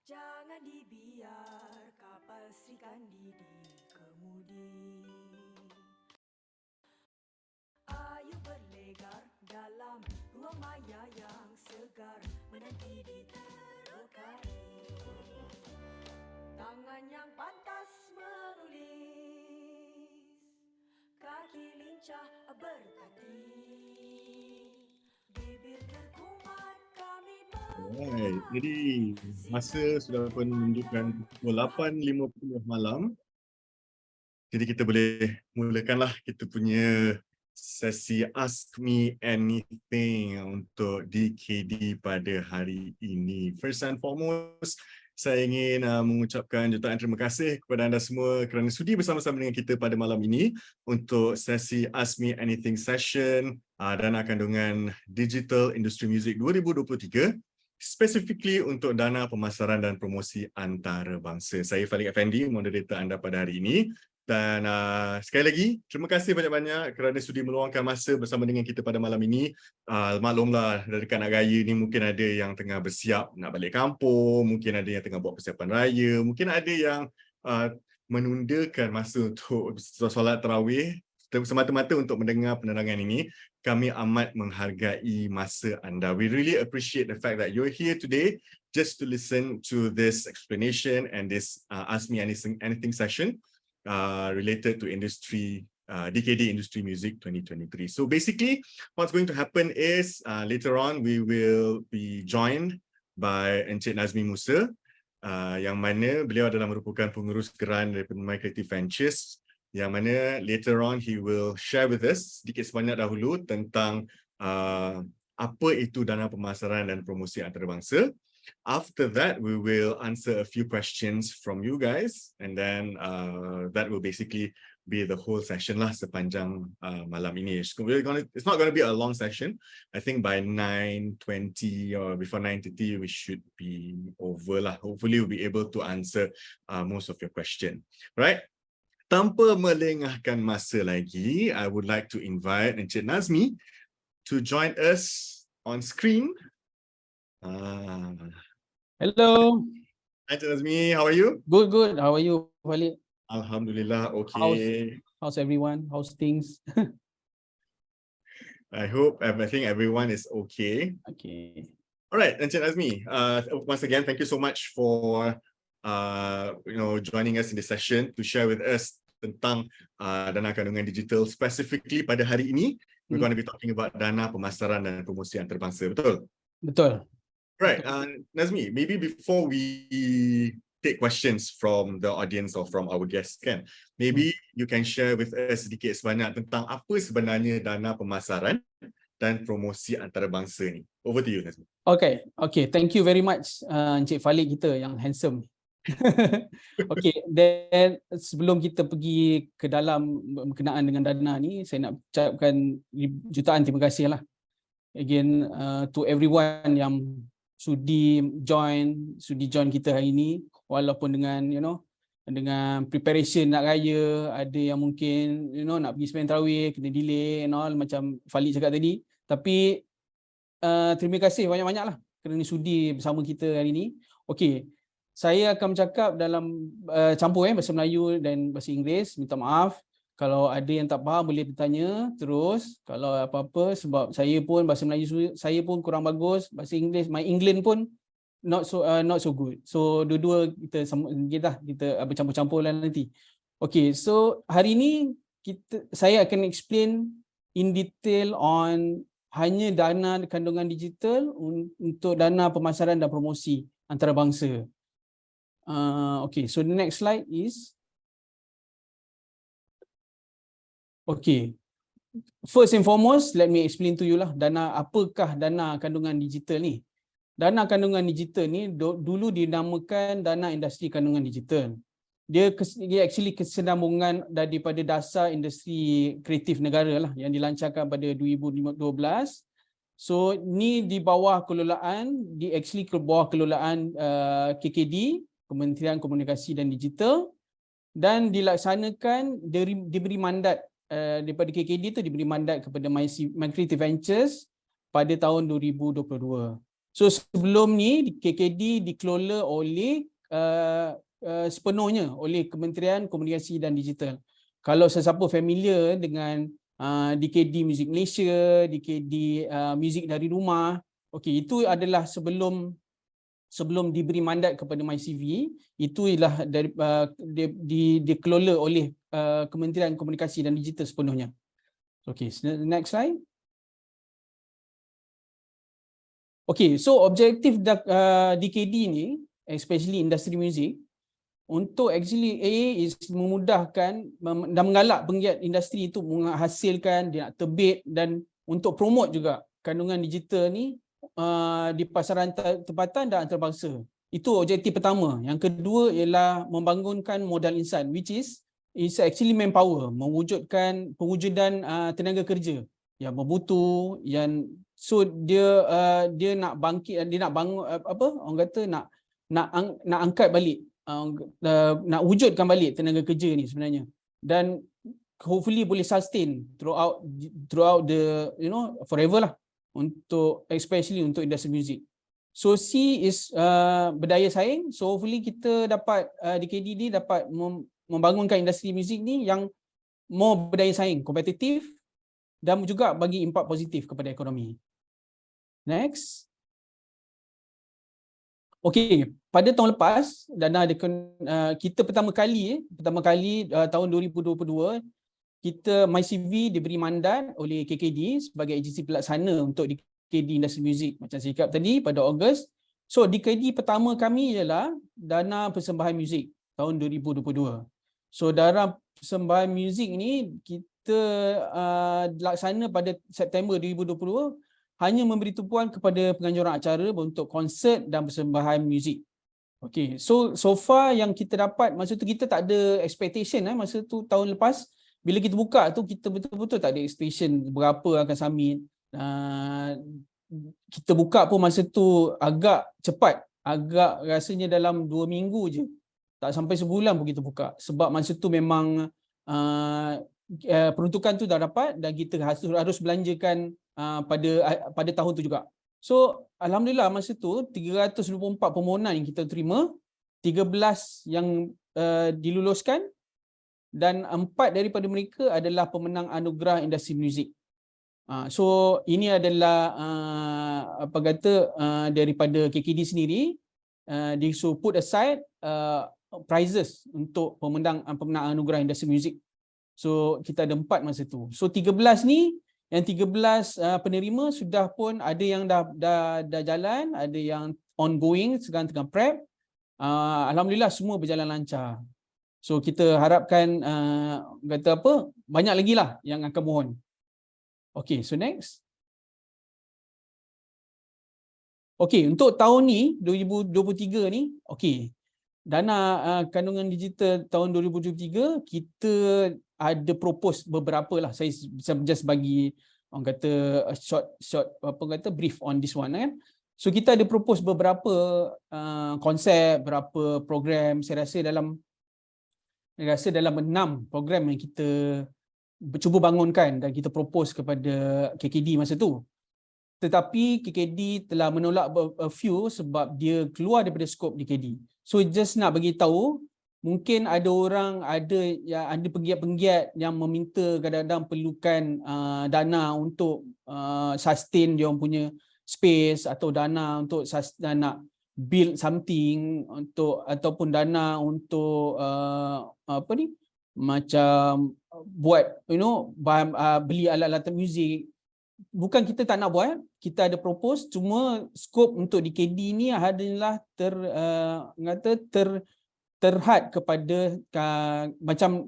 Jangan dibiar kapal Sri Kandi dikemudi. Ayo berlegar dalam ruang maya yang segar, menanti diterokai. Tangan yang pantas menulis, kaki lincah berkati, bibir terkumat kami Alright, jadi masa sudah pun menunjukkan pukul 8.50 malam. Jadi kita boleh mulakanlah kita punya sesi Ask Me Anything untuk DKD pada hari ini. First and foremost, saya ingin mengucapkan jutaan terima kasih kepada anda semua kerana sudi bersama-sama dengan kita pada malam ini untuk sesi Ask Me Anything session Dana Kandungan Digital Industri Muzik 2023, specifically untuk Dana Pemasaran dan Promosi Antarabangsa. Saya Falliq Effendy, moderator anda pada hari ini. Dan sekali lagi, terima kasih banyak-banyak kerana sudi meluangkan masa bersama dengan kita pada malam ini. Maklumlah, dari dekat nak raya ni mungkin ada yang tengah bersiap nak balik kampung, mungkin ada yang tengah buat persiapan raya, mungkin ada yang menundakan masa untuk solat tarawih semata-mata untuk mendengar penerangan ini. Kami amat menghargai masa anda. We really appreciate the fact that you're here today just to listen to this explanation and this Ask Me Anything session related to industry, DKD Industry Muzik 2023. So basically, what's going to happen is later on we will be joined by Encik Nadzmi Musa, yang mana beliau adalah merupakan Pengurus Geran daripada MyCreative Ventures, yang mana later on he will share with us sedikit sebanyak dahulu tentang apa itu Dana Pemasaran dan Promosi Antarabangsa. After that, we will answer a few questions from you guys, and then that will basically be the whole session lah sepanjang malam ini. It's not going to be a long session. I think by 9:20 or before 9:30 we should be over lah. Hopefully we'll be able to answer most of your question. Right? Tanpa melengahkan masa lagi, I would like to invite Encik Nadzmi to join us on screen. Hello. Hi, Nadzmi. How are you? Good. How are you, Falliq? Alhamdulillah, okay. How's everyone? How's things? I think everyone is okay. Okay. All right, Encik Nadzmi. Once again, thank you so much for joining us in this session to share with us tentang Dana Kandungan Digital. Specifically pada hari ini, we're going to be talking about Dana Pemasaran dan Promosi Antarabangsa. Betul? Betul. Right, Nadzmi, maybe before we take questions from the audience or from our guests, maybe you can share with us sedikit sebanyak tentang apa sebenarnya Dana Pemasaran dan Promosi Antarabangsa ni. Over to you, Nadzmi. Okay, thank you very much Encik Falliq kita yang handsome. Okay, then sebelum kita pergi ke dalam berkenaan dengan dana ni, saya nak ucapkan jutaan terima kasih lah again to everyone yang sudi join kita hari ini, walaupun dengan dengan preparation nak raya, ada yang mungkin nak pergi sembahyang tarawih kena delay and all macam Falliq cakap tadi, tapi terima kasih banyak-banyak lah kerana sudi bersama kita hari ini. Okey, saya akan bercakap dalam campur bahasa Melayu dan bahasa Inggeris. Minta maaf kalau ada yang tak faham, boleh bertanya terus kalau apa-apa, sebab saya pun bahasa Melayu saya pun kurang bagus, bahasa Inggeris my England pun not so good. So dua-dua kita bercampur-campur lah nanti. Okay, so hari ini saya akan explain in detail on hanya dana kandungan digital untuk dana pemasaran dan promosi antarabangsa. Okay, so the next slide is okay. First and foremost, let me explain to you lah apakah dana kandungan digital ni. Dana kandungan digital ni dulu dinamakan Dana Industri Kandungan Digital. Dia actually kesinambungan daripada dasar industri kreatif negara lah yang dilancarkan pada 2012. So ni di bawah kelolaan, KKD, Kementerian Komunikasi dan Digital, dan dilaksanakan diberi mandat daripada KKD tu, diberi mandat kepada MyCreative Ventures pada tahun 2022. So sebelum ni KKD dikelola oleh sepenuhnya oleh Kementerian Komunikasi dan Digital. Kalau sesiapa familiar dengan DKD Muzik Malaysia, DKD Muzik dari Rumah, okey, itu adalah sebelum diberi mandat kepada MyCV, itu ialah dari dikelola oleh Kementerian Komunikasi dan Digital sepenuhnya. Okey, next slide. Okey, so objektif DKD ni, especially industri muzik, untuk actually is memudahkan dan menggalak penggiat industri itu menghasilkan, dia nak terbit dan untuk promote juga kandungan digital ni di pasaran tempatan dan antarabangsa. Itu objektif pertama. Yang kedua ialah membangunkan modal insan, which is actually manpower, pewujudan tenaga kerja yang bermutu, yang so dia nak bangkit, dia nak bangun orang kata nak angkat balik, nak wujudkan balik tenaga kerja ni sebenarnya, dan hopefully boleh sustain throughout the forever lah, untuk especially untuk industri muzik. So C is berdaya saing. So hopefully kita dapat DKD ni dapat membangunkan industri muzik ni yang more berdaya saing, kompetitif, dan juga bagi impak positif kepada ekonomi. Next. Okey, pada tahun lepas dana kita pertama kali tahun 2022 kita MyCV diberi mandat oleh KKD sebagai agensi pelaksana untuk DKD Industri Muzik macam saya cakap tadi pada Ogos. So DKD pertama kami ialah dana persembahan muzik tahun 2022. So dana persembahan muzik ni kita laksana pada September 2022, hanya memberi tumpuan kepada penganjuran acara untuk konsert dan persembahan muzik. Okey, so far yang kita dapat masa tu kita tak ada expectation masa tu tahun lepas bila kita buka tu kita betul-betul tak ada expectation berapa akan submit. Kita buka pun masa tu agak cepat, agak rasanya dalam 2 minggu je. Tak sampai sebulan pun kita buka sebab masa tu memang peruntukan tu dah dapat dan kita harus belanjakan pada tahun tu juga. So alhamdulillah masa tu 324 permohonan yang kita terima, 13 yang diluluskan dan 4 daripada mereka adalah pemenang anugerah industri muzik. So ini adalah daripada KKD sendiri, they so put aside prizes untuk pemenang anugerah industri muzik. So kita ada 4 masa tu. So 13 ni, yang 13 penerima sudah pun ada yang dah jalan, ada yang ongoing, sekarang tengah prep. Alhamdulillah semua berjalan lancar. So kita harapkan banyak lagi lah yang akan mohon. Okay, so next. Okay, untuk tahun ni 2023 ni, okay, dana kandungan digital tahun 2023 kita ada propose beberapa lah. Saya just bagi orang kata short brief on this one kan. So kita ada propose beberapa konsep, beberapa program. Saya rasa dalam 6 program yang kita cuba bangunkan dan kita propose kepada KKD masa tu. Tetapi KKD telah menolak a few sebab dia keluar daripada skop DKD. So just nak bagi tahu, mungkin ada orang, ada penggiat-penggiat yang meminta kadang-kadang perlukan dana untuk sustain dia orang punya space, atau dana untuk nak build something, ataupun dana untuk macam buat beli alat-alat muzik. Bukan kita tak nak buat, kita ada propose, cuma skop untuk DKD ni adalah terhad kepada macam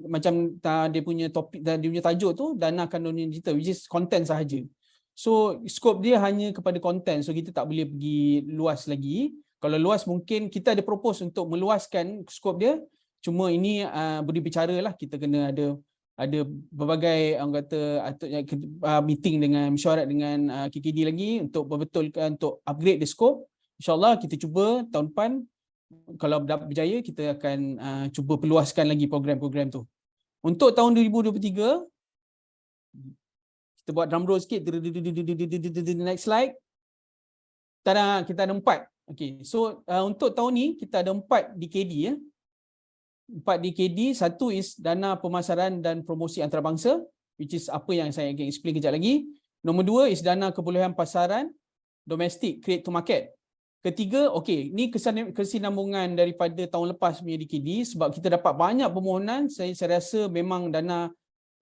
dia punya topik, dia punya tajuk tu dana kandungan digital, which is content sahaja. So skop dia hanya kepada content, so kita tak boleh pergi luas lagi. Kalau luas mungkin kita ada propose untuk meluaskan skop dia, cuma ini boleh bicara lah, kita kena ada berbagai meeting dengan mesyuarat dengan KKD lagi untuk berbetulkan, untuk upgrade the scope. InsyaAllah kita cuba tahun depan, kalau berjaya kita akan cuba perluaskan lagi program-program tu. Untuk tahun 2023, kita buat drum roll sikit. Next slide. kita ada 4. Okay, so untuk tahun ni kita ada 4 DKD ya. 4 DKD, satu is dana pemasaran dan promosi antarabangsa, which is apa yang saya akan explain kejap lagi. Nombor 2 is dana kebolehan pasaran domestik, create to market. Ketiga, okey, ni kesinambungan daripada tahun lepas punya DKD sebab kita dapat banyak permohonan. Saya rasa memang dana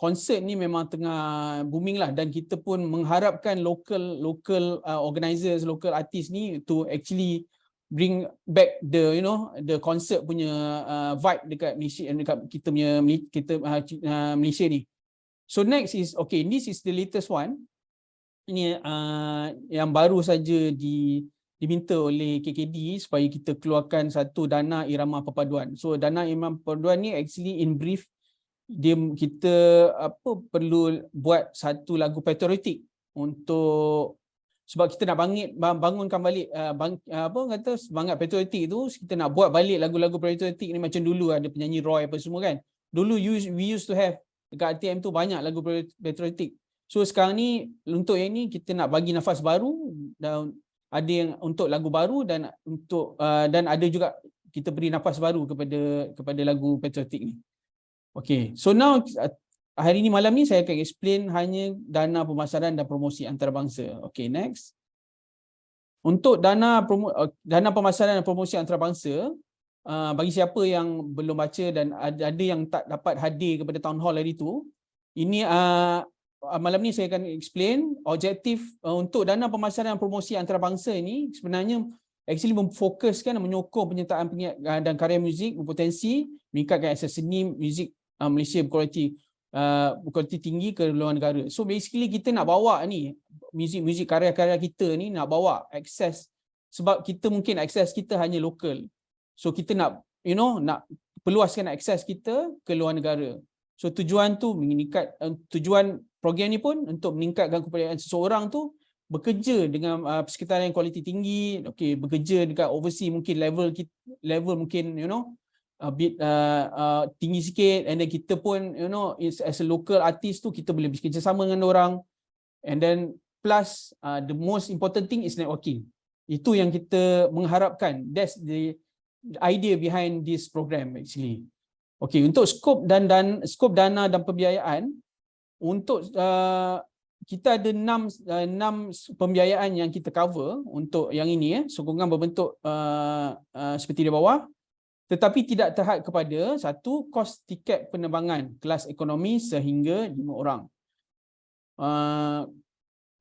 konsert ni memang tengah booming lah, dan kita pun mengharapkan local organizers, local artist ni to actually bring back the the concert punya vibe dekat Malaysia, dekat kita punya Malaysia ni. So next is, okay, this is the latest one. Ini yang baru saja diminta oleh KKD supaya kita keluarkan satu dana irama perpaduan. So dana irama perpaduan ni actually in brief, kita perlu buat satu lagu patriotik untuk, sebab kita nak bangunkan balik semangat patriotik tu. Kita nak buat balik lagu-lagu patriotik ni macam dulu ada penyanyi Roy apa semua kan. Dulu we used to have dekat RTM tu banyak lagu patriotik. So sekarang ni untuk yang ni kita nak bagi nafas baru, dan ada yang untuk lagu baru dan untuk dan ada juga kita beri nafas baru kepada lagu patriotik ni. Okay, so now hari ni malam ni saya akan explain hanya dana pemasaran dan promosi antarabangsa. Okay, next. Untuk dana pemasaran dan promosi antarabangsa, bagi siapa yang belum baca dan ada yang tak dapat hadir kepada town hall hari tu, ini malam ni saya akan explain objektif untuk dana pemasaran dan promosi antarabangsa ini sebenarnya actually memfokuskan dan menyokong penyertaan pengiat dan karya muzik berpotensi meningkatkan akses seni muzik Malaysia berkualiti tinggi ke luar negara. So basically kita nak bawa ni muzik karya-karya kita ni, nak bawa akses, sebab kita mungkin akses kita hanya lokal. So kita nak nak perluaskan akses kita ke luar negara. So tujuan program ni pun untuk meningkatkan kepercayaan seseorang tu bekerja dengan persekitaran yang kualiti tinggi, okey, bekerja dekat overseas mungkin level mungkin a bit tinggi sikit, and then kita pun as a local artist tu kita boleh bekerja sama dengan orang, and then plus the most important thing is networking. Itu yang kita mengharapkan. That's the idea behind this program actually. Okey, untuk skop dana dan pembiayaan, untuk kita ada 6 pembiayaan yang kita cover untuk yang ini sokongan berbentuk seperti di bawah, tetapi tidak terhad kepada satu, kos tiket penerbangan kelas ekonomi sehingga 5 orang.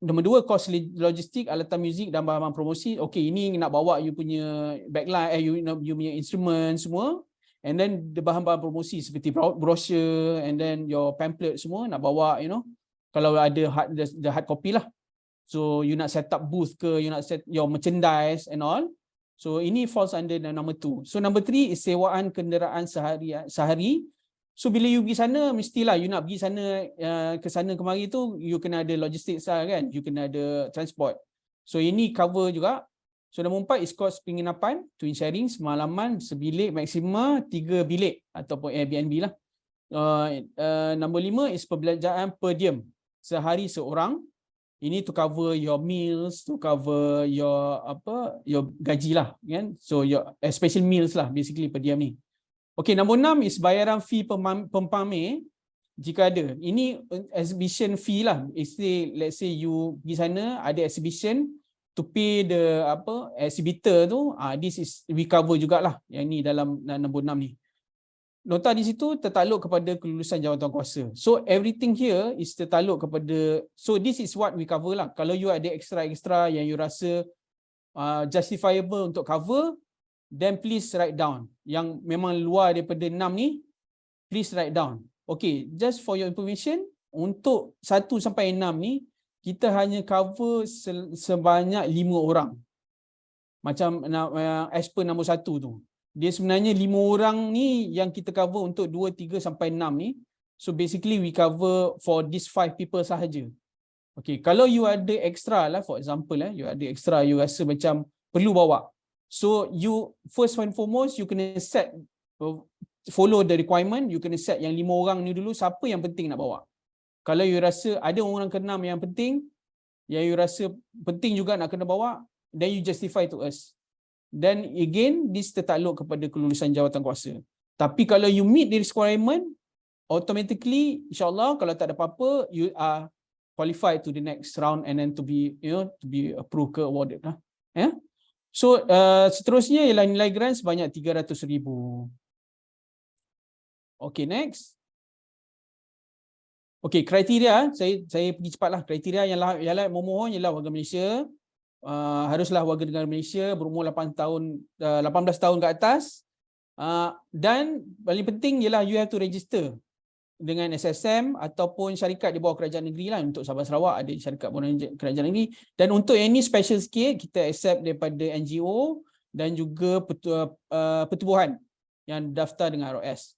Nombor 2, kos logistik alatan muzik dan bahan promosi. Okey, ini nak bawa you punya backline, you punya instrument semua, and then the bahan-bahan promosi seperti brochure and then your pamphlet semua nak bawa, kalau ada the hard copy lah. So you nak set up booth ke, you nak set your merchandise and all. So ini falls under number 2. So number 3 is sewaan kenderaan sehari. So bila you pergi sana, mestilah you nak pergi sana ke sana kemari tu, you kena ada logistik kan, you kena ada transport. So ini cover juga. So nombor 4 is kos penginapan, twin sharing, semalaman, sebilik, maksima 3 bilik ataupun Airbnb lah. Nombor 5 is perbelanjaan per diem, sehari seorang. Ini to cover your meals, to cover your gaji lah kan. So your special meals lah basically per diem ni. Okay, nombor 6 is bayaran fee pempamer jika ada. Ini exhibition fee lah. Let's say you pergi sana ada exhibition, to pay the exhibitor tu, this is we cover jugalah yang ni dalam nombor 6 ni. Nota di situ tertakluk kepada kelulusan jawatankuasa. So everything here is tertakluk kepada, so this is what we cover lah. Kalau you ada extra yang you rasa justifiable untuk cover, then please write down. Yang memang luar daripada 6 ni, please write down. Okay, just for your information, untuk 1 sampai 6 ni kita hanya cover sebanyak 5 orang. Macam as per nombor 1 tu. Dia sebenarnya 5 orang ni yang kita cover untuk 2, 3 sampai 6 ni. So basically we cover for these 5 people sahaja. Okay, kalau you ada extra lah, for example you ada extra, you rasa macam perlu bawa. So you first and foremost, you kena set, follow the requirement, you kena set yang 5 orang ni dulu, siapa yang penting nak bawa. Kalau you rasa ada orang ke-6 yang penting, yang you rasa penting juga nak kena bawa, then you justify to us. Then again, this tertakluk kepada kelulusan jawatan kuasa. Tapi kalau you meet this requirement, automatically, insyaAllah, kalau tak ada apa-apa, you are qualified to the next round and then to be, to be approved ke awarded lah. Yeah? So, seterusnya ialah nilai grant sebanyak 300,000. Okay, next. Okay, kriteria, saya pergi cepatlah. Kriteria yang layak memohon ialah warga Malaysia, haruslah warga negara Malaysia, berumur 18 tahun ke atas, dan paling penting ialah you have to register dengan SSM ataupun syarikat di bawah kerajaan negeri lah. Untuk Sabah Sarawak ada syarikat bawah kerajaan negeri, dan untuk yang ni special sikit, kita accept daripada NGO dan juga pertubuhan yang daftar dengan ROS.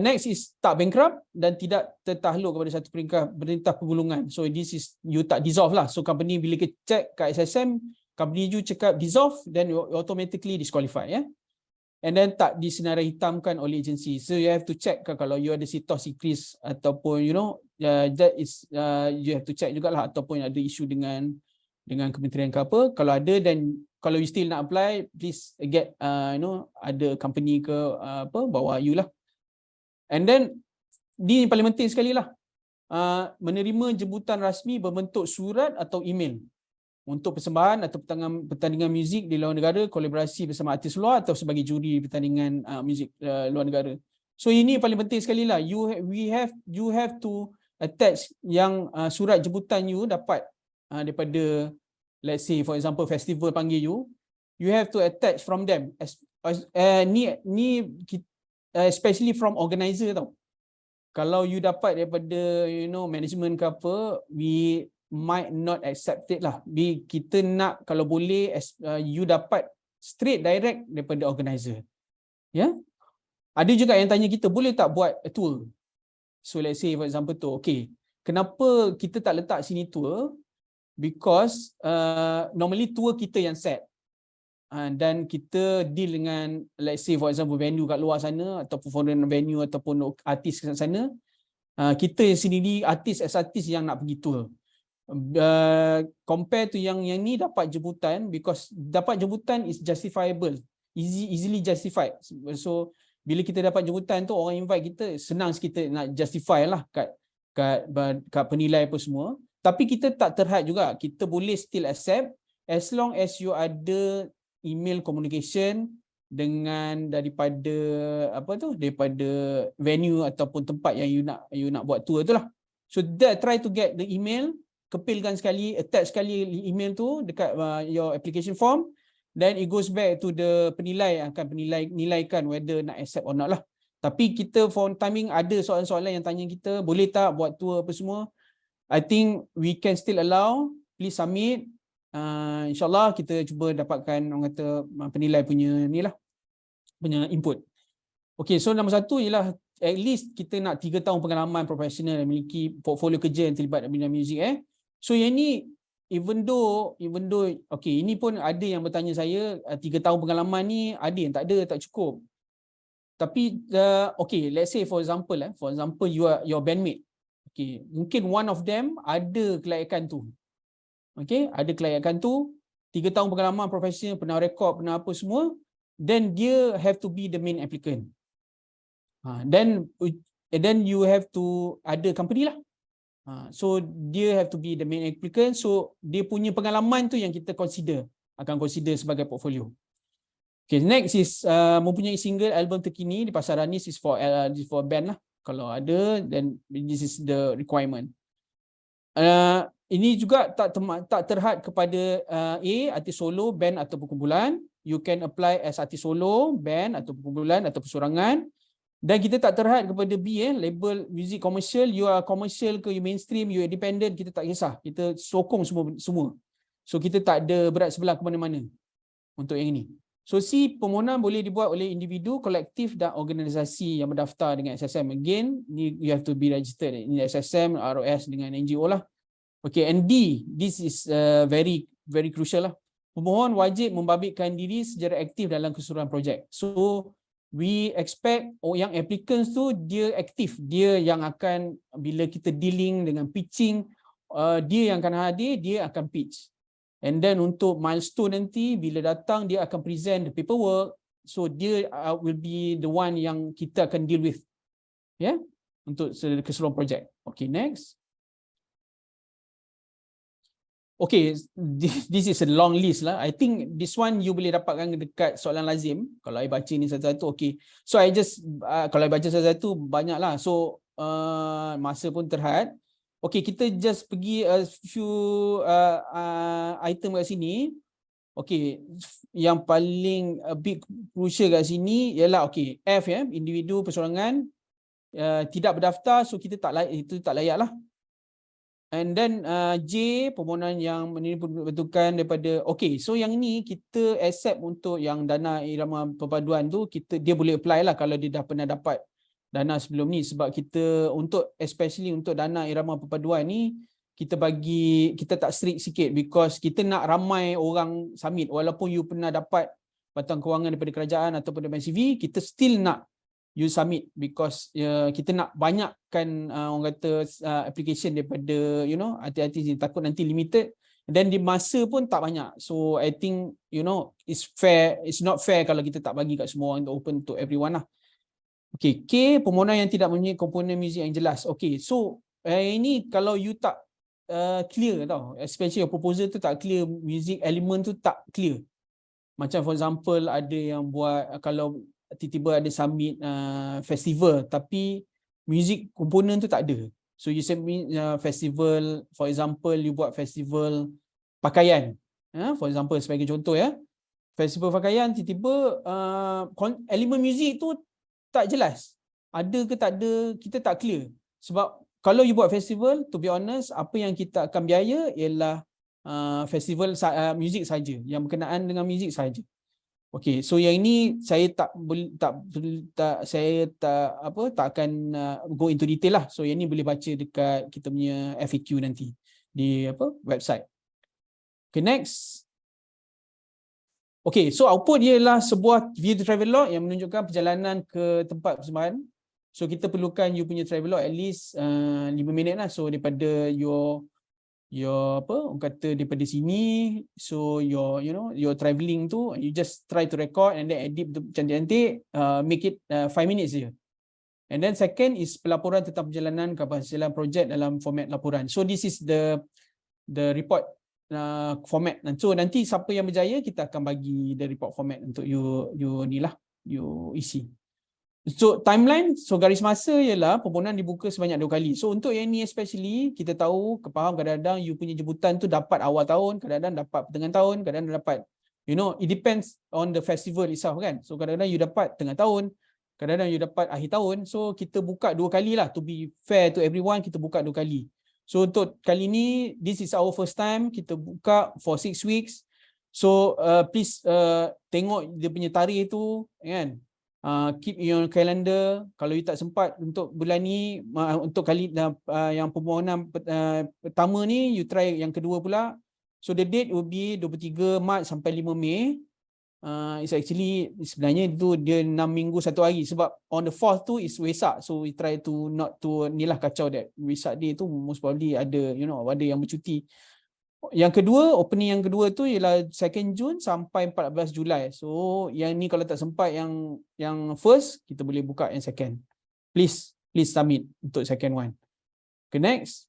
Next is tak bankrupt dan tidak tertakluk kepada satu perintah pergulungan. So this is you tak dissolve lah. So company bila kita check kat SSM, company you cakap dissolve, then you automatically disqualify, ya. And then tak disenarai hitamkan oleh agensi. So you have to check kalau you ada sitos increase ataupun that is you have to check jugalah, ataupun ada isu dengan kementerian ke apa. Kalau ada, then kalau you still nak apply, please get ada company ke bawa you lah. And then ni paling penting sekali lah, menerima jemputan rasmi berbentuk surat atau email untuk persembahan atau pertandingan muzik di luar negara, kolaborasi bersama artis luar atau sebagai juri pertandingan muzik luar negara. So ini paling penting sekali lah, you have to attach yang surat jemputan you dapat daripada, let's say for example festival panggil you have to attach from them. Especially from organizer tau. Kalau you dapat daripada management ke apa, we might not accept it lah. Kita nak kalau boleh you dapat straight direct daripada organizer. Ya? Ada juga yang tanya kita, boleh tak buat a tool? So let's say for example tu, okay, kenapa kita tak letak sini tour? Because normally tour kita yang set, dan kita deal dengan, let's say for example venue kat luar sana ataupun foreign venue ataupun artis kat sana, kita sendiri artis yang nak pergi tour. Compare to yang ni dapat jemputan, because dapat jemputan is justifiable, easily justified. So bila kita dapat jemputan tu, orang invite kita, senang kita nak justify lah kat penilai apa semua. Tapi kita tak terhad juga, kita boleh still accept as long as you ada email communication dengan daripada daripada venue ataupun tempat yang you nak buat tour tu lah. So try to get the email, kepilkan sekali, attach sekali email tu dekat your application form, then it goes back to the penilai, akan nilaikan whether nak accept or not lah. Tapi kita for timing ada soalan-soalan yang tanya kita, boleh tak buat tour apa semua. I think we can still allow, please submit. InsyaAllah kita cuba dapatkan orang kata penilai punya ni lah, punya input. Okay, so nombor satu ialah at least kita nak 3 tahun pengalaman profesional, memiliki portfolio kerja yang terlibat dalam bidang muzik. So yang ni even though okay, ini pun ada yang bertanya saya, 3 tahun pengalaman ni ada yang tak ada, tak cukup. Tapi okay, let's say for example your bandmate. Okay, mungkin one of them ada kelayakan tu. Okay, ada kelayakan tu, 3 tahun pengalaman profesional, pernah rekod, pernah apa semua, then dia have to be the main applicant. Then you have to ada company lah. So dia have to be the main applicant. So dia punya pengalaman tu yang kita akan consider sebagai portfolio. Okay, next is mempunyai single album terkini di pasaran ni, is for band lah. Kalau ada, then this is the requirement. Ini juga tak terhad kepada artis solo, band atau perkumpulan. You can apply as artis solo, band atau perkumpulan atau persorangan. Dan kita tak terhad kepada label music commercial. You are commercial ke, you mainstream, you independent, kita tak kisah. Kita sokong semua. So kita tak ada berat sebelah ke mana-mana untuk yang ini. So C, permohonan boleh dibuat oleh individu, kolektif dan organisasi yang berdaftar dengan SSM. Again, you have to be registered in SSM, ROS dengan NGO lah. Okay, and D, this is very very crucial lah. Pemohon wajib membabitkan diri secara aktif dalam keseluruhan projek. So we expect yang applicants tu dia aktif, dia yang akan bila kita dealing dengan pitching, dia yang akan hadir, dia akan pitch. And then untuk milestone nanti bila datang dia akan present the paperwork. So dia will be the one yang kita akan deal with. Ya, untuk keseluruhan projek. Okay, next. Okay, this is a long list lah. I think this one you boleh dapatkan dekat soalan lazim. Kalau I baca ni satu-satu, okay. So I just, kalau I baca satu-satu, banyak lah. So, masa pun terhad. Okay, kita just pergi a few item kat sini. Okay, yang paling big crucial kat sini ialah, okay, F ya, individu persorangan tidak berdaftar, so kita tak layak, itu tak layak lah. And then J, permohonan yang dibentukkan daripada, okay, so yang ni kita accept untuk yang dana irama perpaduan tu, dia boleh apply lah kalau dia dah pernah dapat dana sebelum ni, sebab kita untuk especially untuk dana irama perpaduan ni kita tak strict sikit because kita nak ramai orang submit, walaupun you pernah dapat bantuan kewangan daripada kerajaan ataupun daripada CV, kita still nak you submit because kita nak banyakkan orang kata application daripada hati-hati takut nanti limited dan di masa pun tak banyak. So I think it's not fair kalau kita tak bagi kat semua orang, open to everyone lah. Okay, K, permohonan yang tidak mempunyai komponen muzik yang jelas. Okay, so ini kalau you tak clear tau, especially your proposal tu tak clear, music element tu tak clear. Macam for example ada yang buat, kalau tiba-tiba ada submit festival tapi music komponen tu tak ada. So you submit festival, for example you buat festival pakaian, for example sebagai contoh ya, festival pakaian tiba-tiba elemen muzik tu tak jelas, ada ke tak ada, kita tak clear. Sebab kalau you buat festival, to be honest, apa yang kita akan biaya ialah festival muzik saja, yang berkenaan dengan muzik saja. Okay, so yang ini saya tak akan go into detail lah. So yang ini boleh baca dekat kita punya FAQ nanti di website. Okay, next. Okay, so output dia ialah sebuah video travel log yang menunjukkan perjalanan ke tempat persembahan. So kita perlukan you punya travel log at least 5 minit lah. So daripada your orang kata daripada sini, so your travelling tu, you just try to record and then edit cantik-cantik, make it 5 minutes je. And then second is pelaporan tentang perjalanan keberhasilan projek dalam format laporan. So this is the report format. So nanti siapa yang berjaya kita akan bagi the report format untuk you ni lah, you isi. So timeline, so garis masa ialah permohonan dibuka sebanyak 2 kali. So untuk yang ni especially kita tahu, kepaham kadang-kadang you punya jemputan tu dapat awal tahun, kadang-kadang dapat pertengahan tahun, kadang-kadang dapat, it depends on the festival itself kan. So kadang-kadang you dapat tengah tahun, kadang-kadang you dapat akhir tahun. So kita buka 2 kali lah, to be fair to everyone, kita buka 2 kali. So untuk kali ni, this is our first time, kita buka for 6 weeks. So please tengok dia punya tarikh tu kan. Keep your calendar. Kalau you tak sempat untuk bulan ni, untuk kali yang permohonan pertama ni, you try yang kedua pula. So the date will be 23 Mac sampai 5 Mei. It's actually sebenarnya itu dia 6 minggu 1 hari, sebab on the 4th tu is Wesak. So we try to not to nilah kacau that Wesak day tu, most probably ada ada yang bercuti. Yang kedua, opening yang kedua tu ialah 2 Jun sampai 14 Julai. So yang ni kalau tak sempat yang first, kita boleh buka yang second. Please submit untuk second one. Okay, next.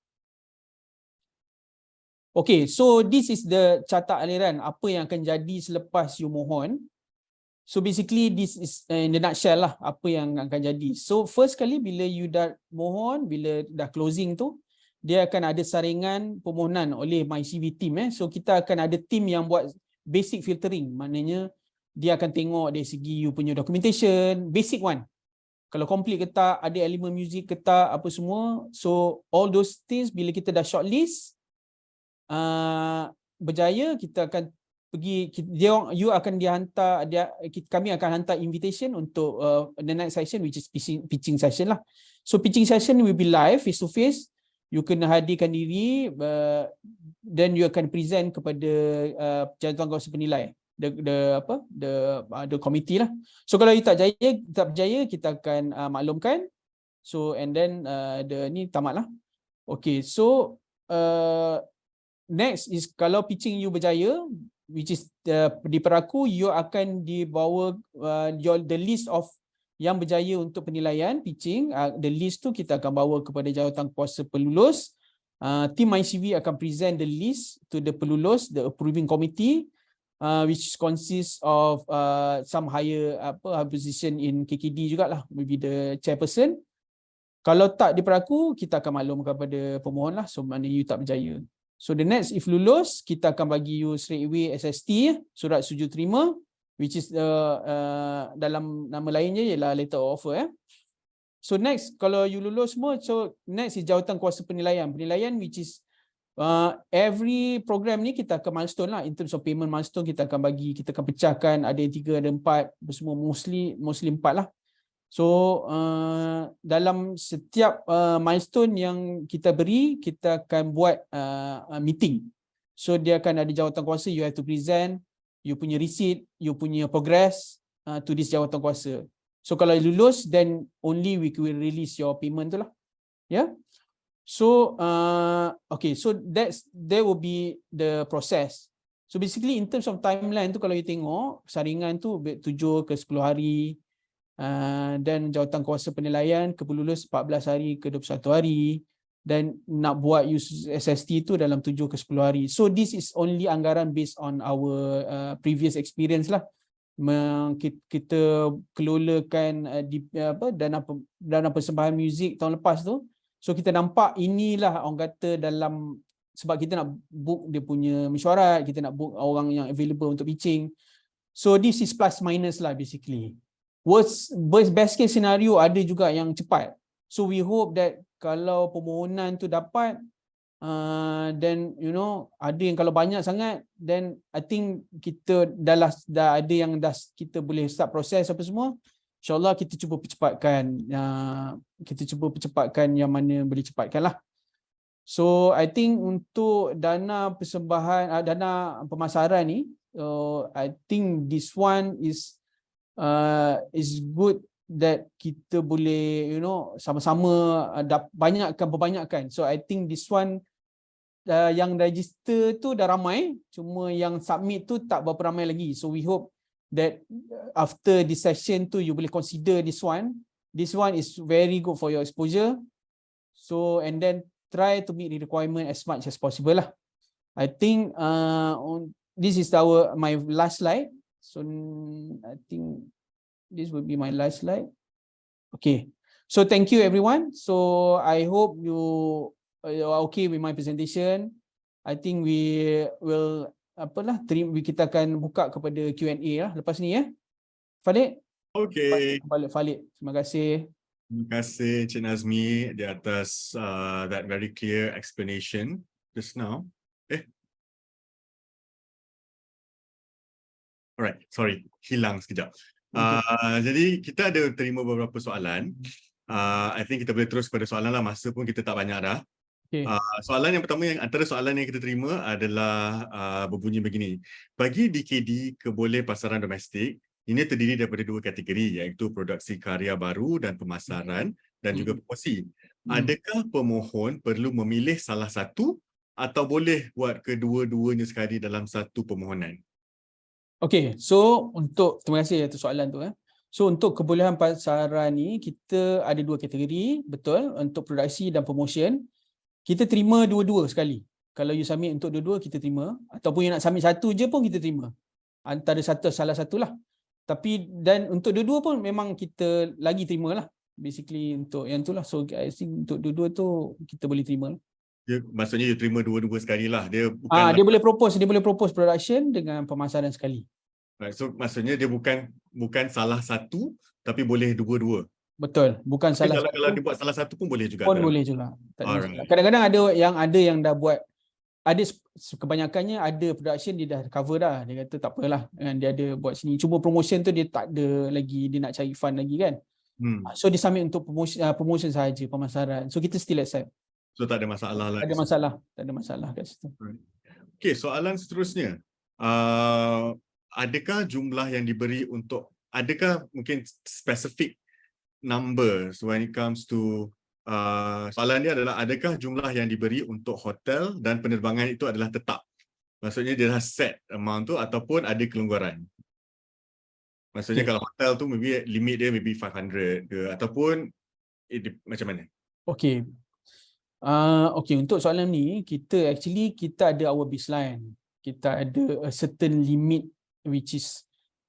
Okay, so this is the carta aliran apa yang akan jadi selepas you mohon. So basically this is in the nutshell lah apa yang akan jadi. So first kali bila you dah mohon, bila dah closing tu, dia akan ada saringan permohonan oleh MyCV team. So kita akan ada team yang buat basic filtering. Maknanya dia akan tengok dari segi you punya documentation, basic one. Kalau complete ke tak, ada elemen music ke tak, apa semua. So all those things bila kita dah shortlist, berjaya, kita akan pergi, you akan dihantar, kami akan hantar invitation untuk the next session, which is pitching session lah. So pitching session will be live, face to face. You kena hadirkan diri, then you akan present kepada jawatan kuasa penilai, the committee lah. So kalau you tak berjaya, kita akan maklumkan. So and then ni tamat lah. Okay, so next is kalau pitching you berjaya, which is di peraku, you akan dibawa the list of yang berjaya untuk penilaian pitching. The list tu kita akan bawa kepada jawatankuasa pelulus. Team MyCV akan present the list to the pelulus, the approving committee, which consists of some higher position in KKD jugalah, maybe the chairperson. Kalau tak diperaku, kita akan maklum kepada pemohon lah, so maknanya you tak berjaya. So the next, if lulus, kita akan bagi you straight away SST, surat setuju terima, which is dalam nama lainnya ialah letter of offer. So next, kalau you lulus semua, so next is jawatankuasa penilaian. Penilaian which is every program ni kita akan milestone lah, in terms of payment milestone kita akan bagi, kita akan pecahkan, ada yang 3, ada 4, semua mostly 4 lah. So dalam setiap milestone yang kita beri, kita akan buat meeting. So dia akan ada jawatankuasa, you have to present you punya receipt, you punya progress to this jawatankuasa. So kalau lulus, then only we will release your payment tu lah. Yeah. So okay, so that will be the process. So basically in terms of timeline tu, kalau you tengok saringan tu 7 ke 10 hari, dan jawatankuasa penilaian ke pelulus 14 hari ke 21 hari, dan nak buat SST tu dalam 7 ke 10 hari. So this is only anggaran based on our previous experience lah. Kita kelolakan dana persembahan muzik tahun lepas tu. So kita nampak inilah orang kata dalam, sebab kita nak book dia punya mesyuarat, kita nak book orang yang available untuk pitching. So this is plus minus lah basically. Best case scenario ada juga yang cepat. So we hope that kalau permohonan tu dapat, then you know, ada yang kalau banyak sangat, then I think kita dah ada yang kita boleh start proses apa semua. InsyaAllah kita cuba percepatkan yang mana boleh cepatkan lah. So I think untuk dana persembahan, dana pemasaran ni, I think this one is good that kita boleh, you know, sama-sama perbanyakkan. So I think this one yang register tu dah ramai, cuma yang submit tu tak berapa ramai lagi. So we hope that after this session tu you boleh consider this one. This one is very good for your exposure. So and then try to meet the requirement as much as possible lah. I think this is my last slide. So I think this will be my last slide. Okay. So thank you everyone. So I hope you are okay with my presentation. I think we will kita akan buka kepada Q&A lah lepas ni ya. Falliq? Okay. Falliq. Terima kasih. Terima kasih Encik Nadzmi di atas that very clear explanation just now. Alright, sorry, hilang sekejap. Jadi kita ada terima beberapa soalan. I think kita boleh terus pada soalan lah, masa pun kita tak banyak dah. Okay. Soalan yang pertama, antara soalan yang kita terima adalah berbunyi begini. Bagi DKD keboleh pasaran domestik, ini terdiri daripada 2 kategori, iaitu produksi karya baru dan pemasaran dan juga promosi. Adakah pemohon perlu memilih salah satu atau boleh buat kedua-duanya sekali dalam satu permohonan? Okay, so terima kasih atas soalan tu. So untuk kebolehan pasaran ni, kita ada 2 kategori, betul, untuk produksi dan promotion. Kita terima dua-dua sekali. Kalau you submit untuk dua-dua, kita terima. Ataupun you nak submit satu je pun kita terima. Antara salah satu lah. Tapi dan untuk dua-dua pun memang kita lagi terima lah. Basically untuk yang tu lah. So I think untuk dua-dua tu kita boleh terima lah. Maksudnya you terima dua-dua sekali lah. Dia boleh propose production dengan pemasaran sekali. Right, so maksudnya dia bukan salah satu tapi boleh dua-dua. Betul, bukan salah satu. Kalau dia buat salah satu pun boleh juga. Boleh juga. Kadang-kadang ada yang dah buat, ada kebanyakannya ada production dia dah cover dah. Dia kata tak apalah, dia ada buat sini. Cuma promotion tu dia tak ada lagi, dia nak cari fund lagi kan. So dia submit untuk promotion sahaja, pemasaran. So kita still accept. So tak ada masalah lah. Tak ada masalah kat situ. Okay, soalan seterusnya. Adakah jumlah yang diberi adakah mungkin specific numbers when it comes to soalan dia adalah adakah jumlah yang diberi untuk hotel dan penerbangan itu adalah tetap? Maksudnya dia dah set amount tu ataupun ada kelonggaran? Maksudnya kalau hotel tu maybe limit dia maybe 500 ke ataupun macam mana? Okay. Okay, untuk soalan ni, kita ada our baseline. Kita ada a certain limit which is,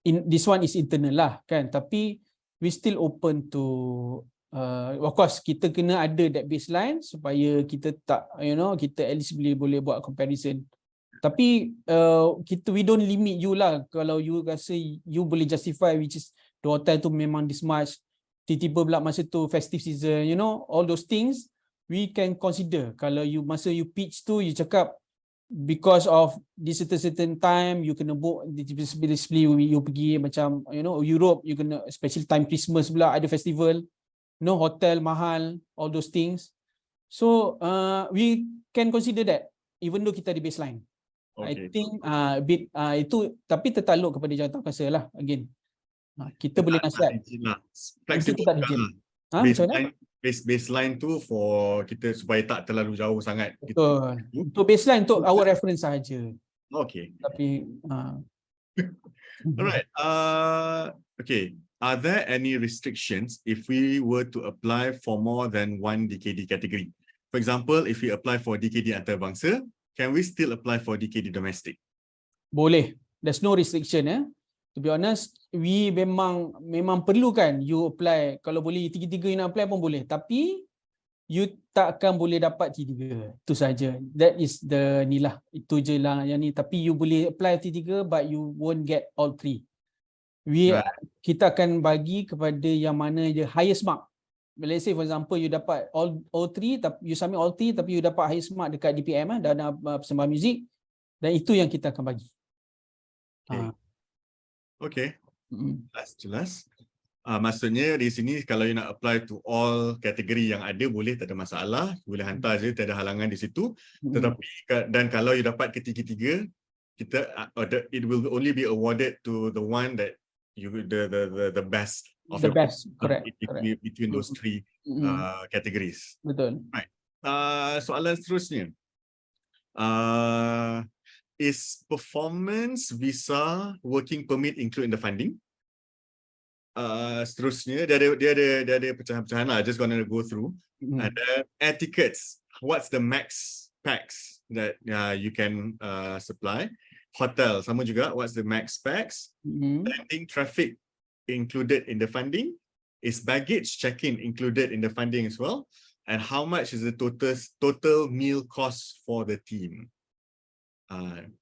this one is internal lah kan. Tapi we still open to, of course kita kena ada that baseline supaya kita tak, kita at least boleh buat comparison. Tapi we don't limit you lah. Kalau you rasa you boleh justify which is the hotel tu memang this much, tiba-tiba pula masa tu festive season, all those things we can consider. Kalau masa you pitch tu you cakap because of this certain time you kena book, you pergi macam Europe, you kena special time Christmas pula ada festival, hotel mahal, all those things. So we can consider that even though kita di baseline. Okay. I think itu tapi tertakluk kepada jawatankuasa lah again. Kita boleh nasihat. Flexible tak lah. Baseline tu for kita supaya tak terlalu jauh sangat. Betul. Untuk baseline untuk our reference sahaja. Okay. Tapi alright. Okay. Are there any restrictions if we were to apply for more than one DKD category? For example, if we apply for DKD Antarabangsa, can we still apply for DKD domestic? Boleh. There's no restriction. To be honest, we memang perlukan you apply. Kalau boleh tiga-tiga you nak apply pun boleh. Tapi you takkan boleh dapat tiga. Itu saja. That is the ni lah. Itu je lah yang ni. Tapi you boleh apply tiga but you won't get all three. Kita akan bagi kepada yang mana the highest mark. Let's say for example you dapat all three, you submit all three tapi you dapat highest mark dekat DPM, dana persembahan muzik, dan itu yang kita akan bagi. Okay. Jelas. Maksudnya di sini kalau you nak apply to all kategori yang ada boleh, tak ada masalah, boleh hantar je, tak ada halangan di situ. Tetapi dan kalau you dapat ketiga-tiga, it will only be awarded to the one that the best of the best, correct. Between those three categories. Betul. Right. Soalan seterusnya. Is performance visa working permit include in the funding? Seterusnya dia ada pecahan-pecahan lah. Just gonna go through. And then air tickets. What's the max packs that you can supply? Hotel sama juga. What's the max packs? Landing traffic included in the funding? Is baggage check-in included in the funding as well? And how much is the total meal cost for the team?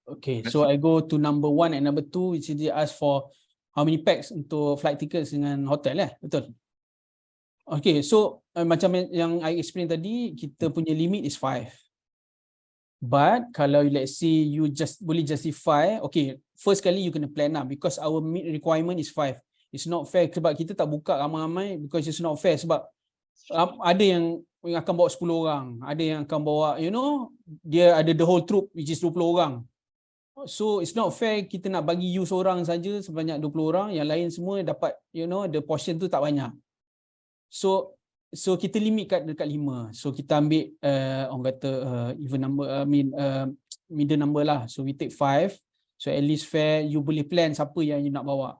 Okay, so I go to number 1 and number 2, which they ask for how many packs untuk flight tickets dengan hotel betul? Okay, so macam yang I explain tadi, kita punya limit is 5. But kalau let's say you just boleh justify, okay, first kali you kena plan lah because our requirement is 5. It's not fair sebab kita tak buka ramai-ramai because it's not fair sebab ada yang akan bawa 10 orang, ada yang akan bawa dia ada the whole troop which is 20 orang. So it's not fair kita nak bagi you seorang saja sebanyak 20 orang, yang lain semua dapat the portion tu tak banyak. So kita limit dekat 5. So kita ambil orang kata even number, middle number lah. So we take 5. So at least fair, you boleh plan siapa yang you nak bawa.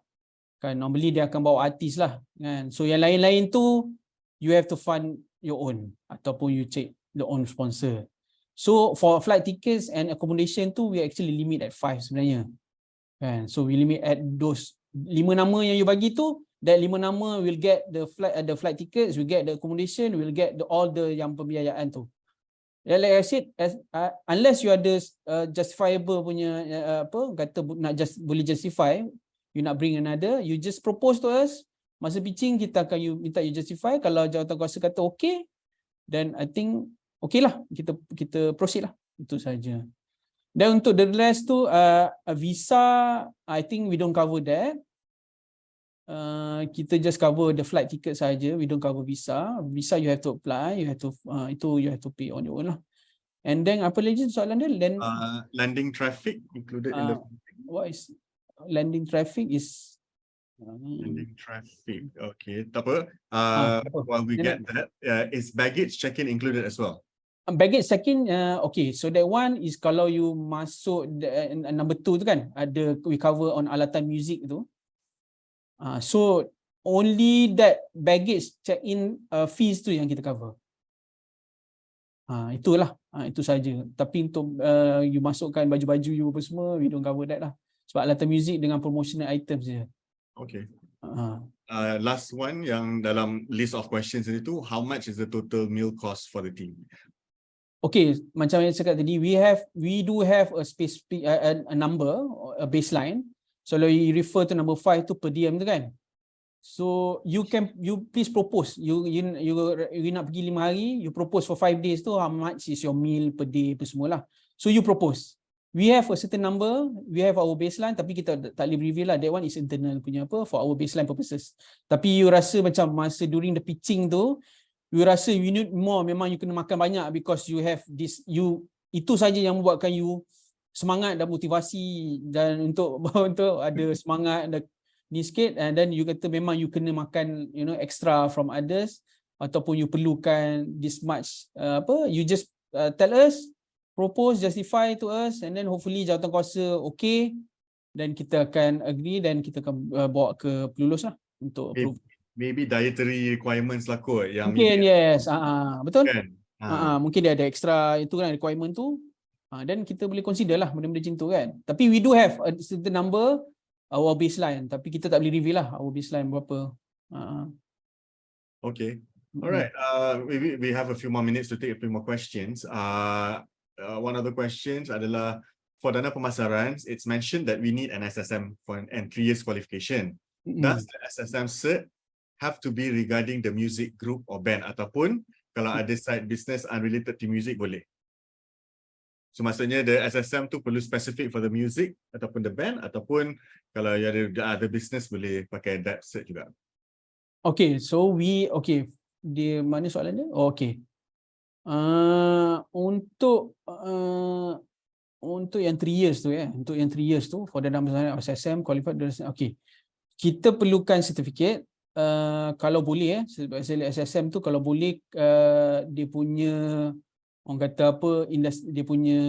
Kan normally dia akan bawa artis lah kan. So yang lain-lain tu you have to fund your own ataupun you check the own sponsor. So for flight tickets and accommodation tu we actually limit at 5 sebenarnya. Kan? So we limit at those 5 nama yang you bagi tu, that 5 nama will get the flight tickets, will get the accommodation, will get all the yang pembiayaan tu. Like I said, unless you ada justifiable punya kata nak boleh justify, you nak bring another, you just propose to us. Masa pitching kita akan minta you justify. Kalau jawatankuasa kata okay, then I think okay lah, kita proceed lah. Itu saja. Dan untuk the rest tu visa, I think we don't cover that. Kita just cover the flight ticket saja. We don't cover visa. Visa you have to apply, you have to pay on your own lah. And then apa lagi soalan dia? Landing traffic included in the what is landing traffic is Handling traffic. Okay, tak apa. Apa? While we Dia get that, is baggage check-in included as well? baggage check-in, okay, so that one is kalau you masuk number 2 tu kan, ada we cover on alatan muzik tu. So only that baggage check-in fees tu yang kita cover. Itulah, itu saja. Tapi untuk you masukkan baju-baju you apa semua, we don't cover that lah. Sebab alatan muzik dengan promotional items je. Okay. Last one yang dalam list of questions itu, how much is the total meal cost for the team? Okay, macam yang saya cakap tadi, we do have a specific a number, a baseline. So kalau you refer to number 5 tu per diem tu kan. So you please propose. You nak pergi 5 hari, you propose for 5 days tu, how much is your meal per day apa semualah. So you propose. We have a certain number, we have our baseline, tapi kita tak boleh reveal lah. That one is internal punya apa, for our baseline purposes. Tapi you rasa macam masa during the pitching tu, you rasa you need more, memang you kena makan banyak because you have this, itu saja yang membuatkan you semangat dan motivasi dan untuk ada semangat dan ni sikit, and then you kata memang you kena makan extra from others, ataupun you perlukan this much you just tell us, propose, justify to us, and then hopefully jawatankuasa okay, dan kita akan agree dan kita akan bawa ke pelulus lah untuk approve. Maybe dietary requirements lah kot yang mungkin yes, betul kan? Mungkin dia ada extra itu kan requirement tu, dan kita boleh consider lah benda-benda macam tu kan. Tapi we do have a certain number, our baseline, tapi kita tak boleh reveal lah our baseline berapa. Okay, alright. Maybe we have a few more minutes to take a few more questions. One of the questions adalah for dana pemasaran, it's mentioned that we need an SSM for and 3 years qualification. Does the SSM cert have to be regarding the music group or band, ataupun kalau ada side business unrelated to music boleh? So maksudnya the SSM tu perlu specific for the music ataupun the band, ataupun kalau ada business boleh pakai that cert juga? Okay, so di mana soalan dia? Okay. Untuk yang 3 years tu untuk yang 3 years tu for the SSM qualified, okay. Kita perlukan sertifikat. Kalau boleh SSM tu kalau boleh dia punya orang kata apa dia punya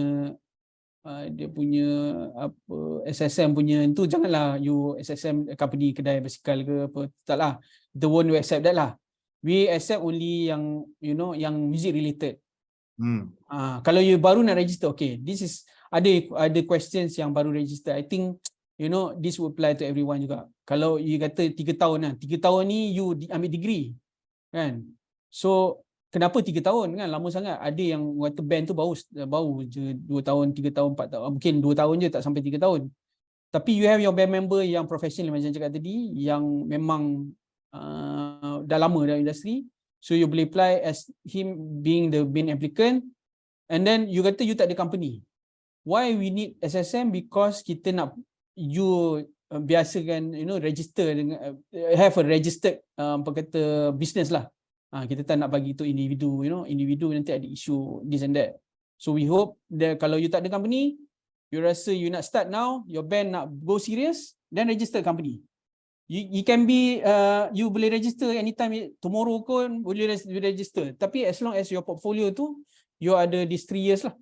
apa SSM punya itu, janganlah you SSM company kedai basikal ke apa, taklah, the one we accept that lah. We accept only yang yang music related. Kalau you baru nak register, okay, this is ada questions yang baru register, I think this will apply to everyone juga. Kalau you kata 3 tahun lah, 3 tahun ni you ambil degree kan, so kenapa 3 tahun kan, lama sangat. Ada yang kata band tu baru je 2 tahun, 3 tahun, 4 tahun, mungkin 2 tahun je, tak sampai 3 tahun. Tapi you have your band member yang professional macam cakap tadi, yang memang dah lama dalam industri, so you boleh apply as him being the main applicant. And then you kata you tak ada company. Why we need SSM? Because kita nak you biasakan register dengan have a registered business lah. Kita tak nak bagi tu individu, individu nanti ada isu this and that. So we hope that kalau you tak ada company, you rasa you nak start now, your band nak go serious, then register company. You can be you boleh register anytime, tomorrow pun boleh register. Tapi as long as your portfolio tu you ada this 3 years lah.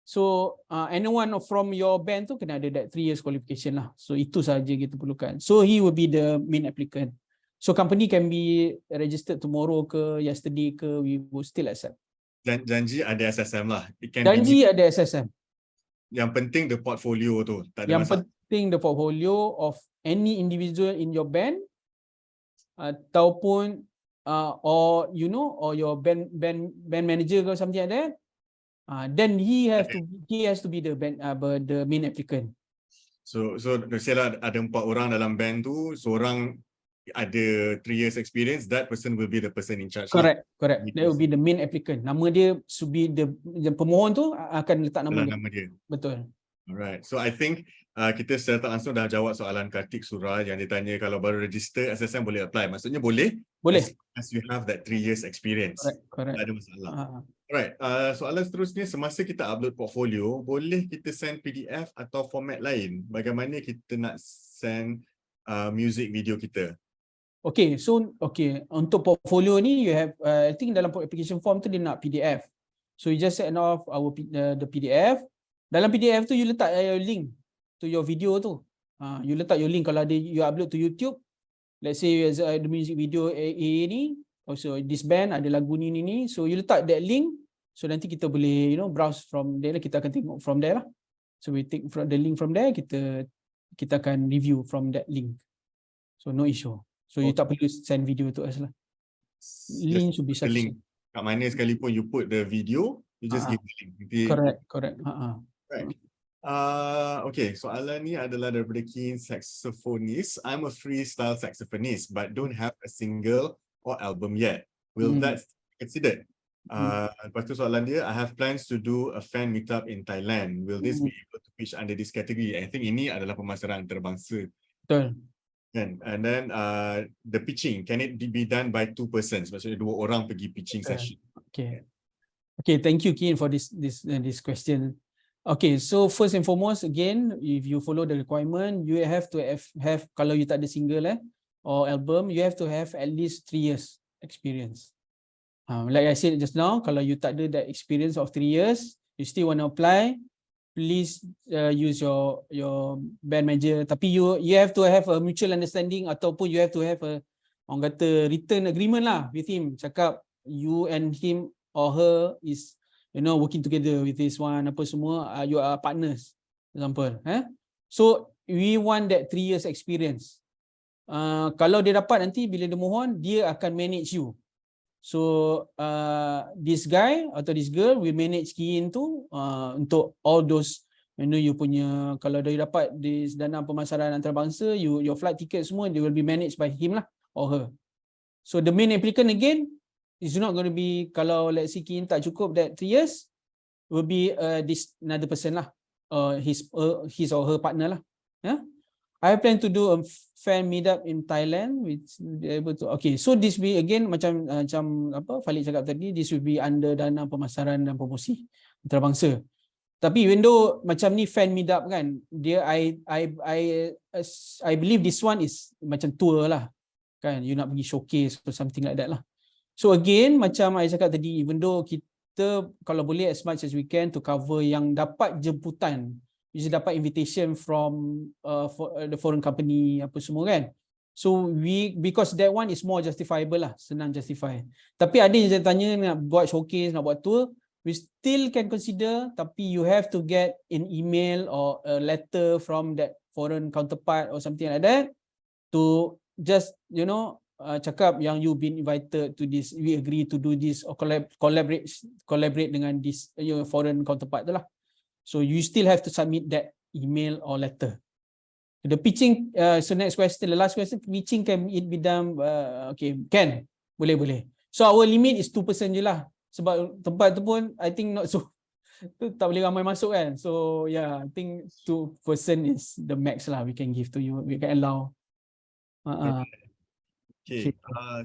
So anyone from your band tu kena ada that 3 years qualification lah. So itu sahaja kita perlukan. So he will be the main applicant. So company can be registered tomorrow ke yesterday ke, we will still accept. Janji ada SSM lah. Janji ada SSM. Yang penting the portfolio tu. Tak ada yang masalah. Penting the portfolio of any individual in your band, ataupun or your band manager or something like that. Then he has to be the main applicant. So saya ada 4 orang dalam band tu, seorang ada 3 years experience, that person will be the person in charge. Correct. That will be the main applicant. Nama dia should be the pemohon tu akan letak nama dia. Betul. Alright. So I think kita secara tak langsung dah jawab soalan Kartik Surah yang ditanya kalau baru register SSM boleh apply. Maksudnya boleh. As you have that 3 years experience. Correct. Tak ada masalah. Alright. Soalan seterusnya, semasa kita upload portfolio, boleh kita send PDF atau format lain? Bagaimana kita nak send music video kita. Okay, so untuk portfolio ni you have I think dalam application form tu dia nak PDF. So you just send off the PDF. Dalam PDF tu you letak your link to your video tu. You letak your link kalau ada you upload to YouTube. Let's say the music video A ni, also this band ada lagu ni. So you letak that link. So nanti kita boleh browse from there, kita akan tengok from there lah. So we take from the link from there, kita akan review from that link. So no issue. So you tak perlu send video to us lah. Link should be sufficient. Kat mana sekalipun you put the video, you just give the link. Correct. Right. Okay, soalan ni adalah daripada keen saxophonist. I'm a freestyle saxophonist but don't have a single or album yet. Will that be considered? Lepas tu soalan dia, I have plans to do a fan meetup in Thailand. Will this be able to pitch under this category? I think ini adalah pemasaran antarabangsa. Betul. And then the pitching, can it be done by 2 persons? Maksudnya 2 orang pergi pitching session. Okay, thank you Keen for this question. Okay, so first and foremost, again, if you follow the requirement, you have to have kalau you tak ada single or album, you have to have at least 3 years experience. Like I said just now, kalau you tak ada that experience of 3 years, you still want to apply, please use your band manager. Tapi you have to have a mutual understanding ataupun you have to have a orang kata written agreement lah with him. Cakap you and him or her is working together with this one apa semua, you are partners example. So we want that 3 years experience. Kalau dia dapat nanti bila dia mohon, dia akan manage you. So this guy atau this girl will manage Keen tu untuk all those you punya, kalau dia dapat di dana pemasaran antarabangsa, your flight ticket semua they will be managed by him lah or her. So the main applicant again is not going to be, kalau let's say Keen tak cukup that 3 years, will be this another person lah, his or her partner lah. I plan to do a fan meetup in Thailand with able to. Okay, so this be again macam apa Falliq cakap tadi, this will be under dana pemasaran dan promosi antarabangsa. Tapi even though macam ni fan meetup kan, dia I believe this one is macam tour lah kan, you nak pergi showcase or something like that lah. So again macam I cakap tadi, even though kita kalau boleh as much as we can to cover yang dapat jemputan, you dapat invitation from the foreign company apa semua kan. So because that one is more justifiable lah, senang justify. Tapi ada yang tanya nak buat showcase, nak buat tour, we still can consider, tapi you have to get an email or a letter from that foreign counterpart or something like that to just cakap yang you been invited to this, we agree to do this or collaborate dengan this your foreign counterpart tu lah. So you still have to submit that email or letter. The pitching, so next question, the last question, pitching can it be done? Okay, can, boleh. So our limit is 2% je lah. Sebab tempat tu pun I think not so, tak boleh ramai masuk kan. So yeah, I think 2% is the max lah we can give to you, we can allow. Okay.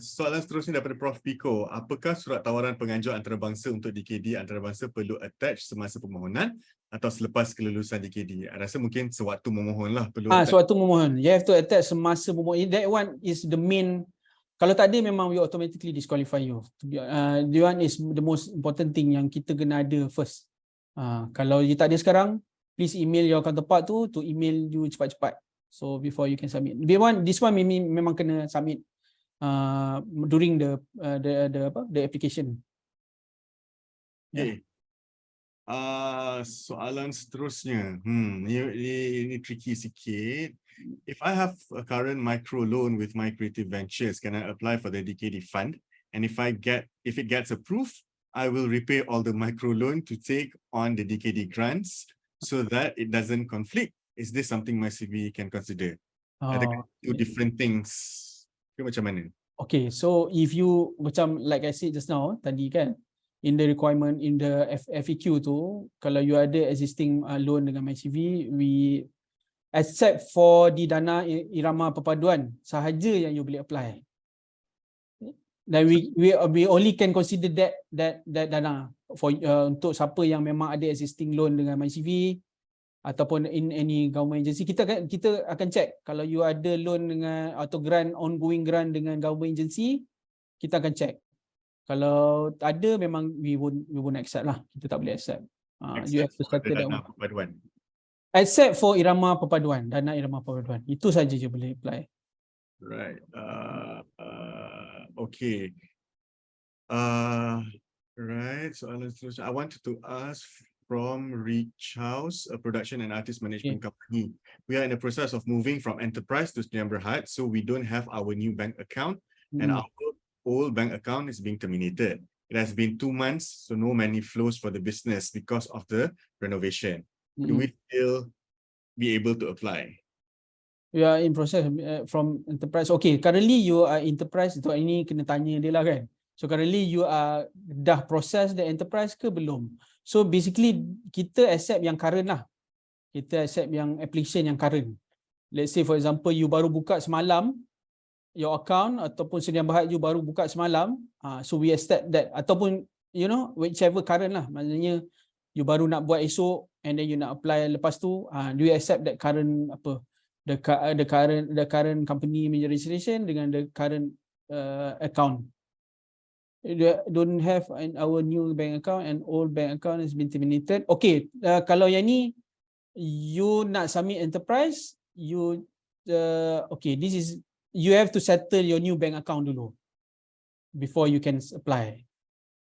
Soalan seterusnya daripada Prof. Piko. Apakah surat tawaran penganjur antarabangsa untuk DKD antarabangsa perlu attach semasa permohonan atau selepas kelulusan DKD? I rasa mungkin sewaktu memohon lah perlu. Sewaktu memohon. You have to attach semasa memohon. That one is the main. Kalau tak ada memang we automatically disqualify you. The one is the most important thing yang kita kena ada first. Kalau you tak ada sekarang, please email your counterpart to email you cepat-cepat. So before you can submit. This one memang kena submit during the application. Okay. Soalan seterusnya. Ini tricky sikit. If I have a current micro loan with MyCreative Ventures, can I apply for the DKD fund? And if it gets approved, I will repay all the micro loan to take on the DKD grants so that it doesn't conflict. Is this something my CV can consider? Ada two different things. Macam mana? Okay, so if you macam like I said just now tadi kan, in the requirement in the FAQ tu, kalau you ada existing loan dengan MyCV, we except for di dana irama perpaduan sahaja yang you boleh apply. Dan we only can consider that dana for untuk siapa yang memang ada existing loan dengan MyCV, ataupun in any government agency, kita akan check kalau you ada loan dengan atau grant, ongoing grant dengan government agency, kita akan check. Kalau ada, memang we won't accept lah. Kita tak boleh accept. You have to settle that one. Perpaduan. Except for irama perpaduan, dana irama perpaduan. Itu saja je boleh apply. Right. Okay. Right. So I wanted to ask from Rich House, a production and artist management company. We are in the process of moving from enterprise to Sdn Bhd, so we don't have our new bank account, and our old bank account is being terminated. It has been 2 months, so no money flows for the business because of the renovation. Do we still be able to apply? We are in process from enterprise. Okay, currently you are enterprise. Itu ini kena tanya dia lah kan. So currently you are dah proses the enterprise ke belum? So basically kita accept yang current lah. Kita accept yang application yang current. Let's say for example you baru buka semalam your account, ataupun Sdn Bhd you baru buka semalam, so we accept that, ataupun you know whichever current lah. Maksudnya you baru nak buat esok and then you nak apply lepas tu, do you accept that current the current company registration dengan the current account. Don't have our new bank account and old bank account has been terminated. Okay, kalau yang ni you nak submit enterprise, you okay, this is you have to settle your new bank account dulu before you can apply.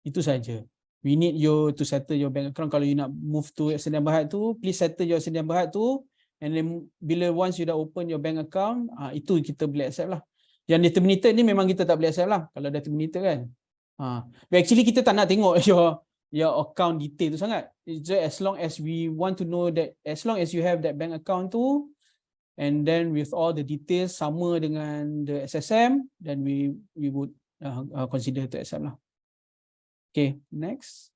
Itu saja. We need you to settle your bank account. Kalau you nak move to Sdn Bhd tu, please settle your Sdn Bhd tu, and then bila once you dah open your bank account, itu kita boleh accept lah. Yang dia terminated ni memang kita tak boleh accept lah kalau dah terminated kan. But actually kita tak nak tengok your account detail tu sangat. It's just as long as we want to know that, as long as you have that bank account tu, and then with all the details sama dengan the SSM, then we would consider to accept lah. Okay, next.